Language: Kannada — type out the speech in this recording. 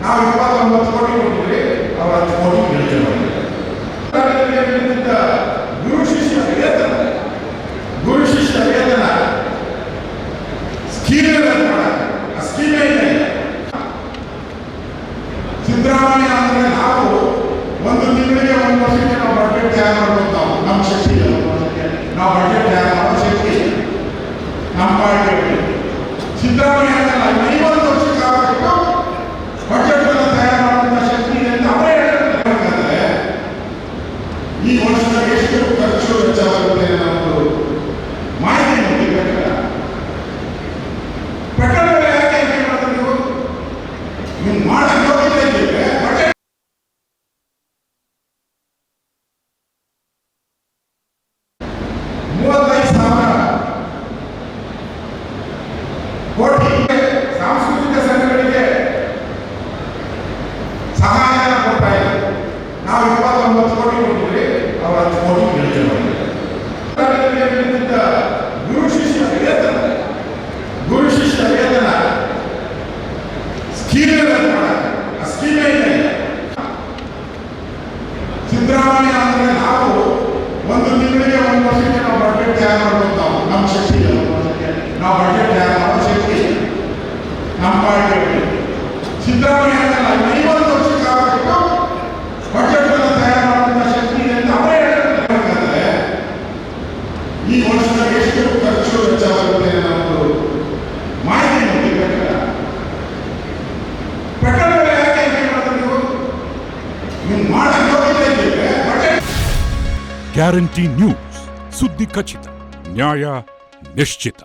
ನಾವು 29 ಕೋಟಿ ಕೊಟ್ಟಿದ್ವಿ, ಅವರು 10 ಕೋಟಿ ಬಿಡುಗಡೆ ಮಾಡಿದ್ದಾರೆ. ಗುರು ಶಿಷ್ಯ ವೇತನ ಸ್ಕೀಮ್ ಸ್ಕೀಮೇ ಇಲ್ಲ. ಸಿದ್ದರಾಮಯ್ಯ ಅಂದ್ರೆ ನಾವು ಒಂದು ತಿಂಗಳಿಗೆ ಒಂದು ವರ್ಷಕ್ಕೆ ನಾವು ಬಜೆಟ್ ತಯಾರು ಮಾಡ್ಬೋದು. ನಮ್ಮ ಶಕ್ತಿ ಇಲ್ಲ, ನಾವು ಬಜೆಟ್ ತಯಾರು ಮಾಡೋ ಶಕ್ತಿ ನಮ್ಮ ಪಾರ್ಟಿ. ಸಿದ್ದರಾಮಯ್ಯ ಅಂದ್ರೆ 50 ವರ್ಷಕ್ಕೆ ಆಗಬೇಕು ಬಜೆಟ್ ತಯಾರು ಮಾಡುವಂತ ಶಕ್ತಿ ಇದೆ ಅಂತ ಅವರೇ ಹೇಳ್ತಾರೆ. ಈ ವರ್ಷ ಎಷ್ಟು ಖರ್ಚು ವೆಚ್ಚವಾಗುತ್ತೆ ಅನ್ನೋದು ಮಾಹಿತಿ ನೋಡಬೇಕಲ್ಲ. ಪೆಟ್ರೋಲ್ ಬೆಲೆ ಯಾಕೆ ಹೆಚ್ಚು ಮಾಡ್ತಾರೆ ನೀವು ಮಾಡಕ್ಕೆ ಹೋಗಿದ್ರೆ ಬಜೆಟ್ 35,000 ಕೋಟಿ ಸಾಂಸ್ಕೃತಿಕ ಸಂಘಟನೆಗೆ ಸಹಾಯ ಕೊಡ್ತಾ ಇದೆ. ನಾವು 29 ಕೋಟಿ ಕೊಟ್ಟಿದ್ವಿ, ಅವರು 10 ಕೋಟಿ ಬಿಡುಗಡೆ ಮಾಡಿದ್ದಾರೆ. ಗುರು ಶಿಷ್ಯ ವೇತನ ಸ್ಕೀಮೇ ಇಲ್ಲ. ಸಿದ್ದರಾಮಯ್ಯ ಅಂದ್ರೆ ನಾವು ಒಂದು ತಿಂಗಳಿಗೆ ಒಂದು ವರ್ಷಕ್ಕೆ ನಾವು ಬಜೆಟ್ ತಯಾರು ಮಾಡ್ಬೋದು. ನಮ್ಮ ಶಕ್ತಿ ಇಲ್ಲ, ನಾವು ಬಜೆಟ್ ತಯಾರು ಮಾಡೋ ಶಕ್ತಿ ನಮ್ಮ ಪಾರ್ಟಿ. ಸಿದ್ದರಾಮಯ್ಯ ಅಂದ್ರೆ 50 ವರ್ಷಕ್ಕೆ ಆಗಬೇಕು ಬಜೆಟ್ ತಯಾರು ಮಾಡುವಂತ ಶಕ್ತಿ ಇದೆ ಅಂತ ಅವರೇ ಹೇಳ್ತಾರೆ. ಈ ವರ್ಷ ಎಷ್ಟು ಖರ್ಚು ವೆಚ್ಚವಾಗುತ್ತೆ ಅನ್ನೋದು ಮಾಹಿತಿ ನೋಡಬೇಕಲ್ಲ. ಪೆಟ್ರೋಲ್ ಬೆಲೆ ಯಾಕೆ ಹೆಚ್ಚು ಮಾಡ್ತಾರೆ ನೀವು ಮಾಡಕ್ಕೆ ಹೋಗಿದ್ರೆ ಬಜೆಟ್. ಗ್ಯಾರಂಟಿ ನ್ಯೂಸ್, ಸುದ್ದಿ ಖಚಿತ, ನ್ಯಾಯ ನಿಶ್ಚಿತ.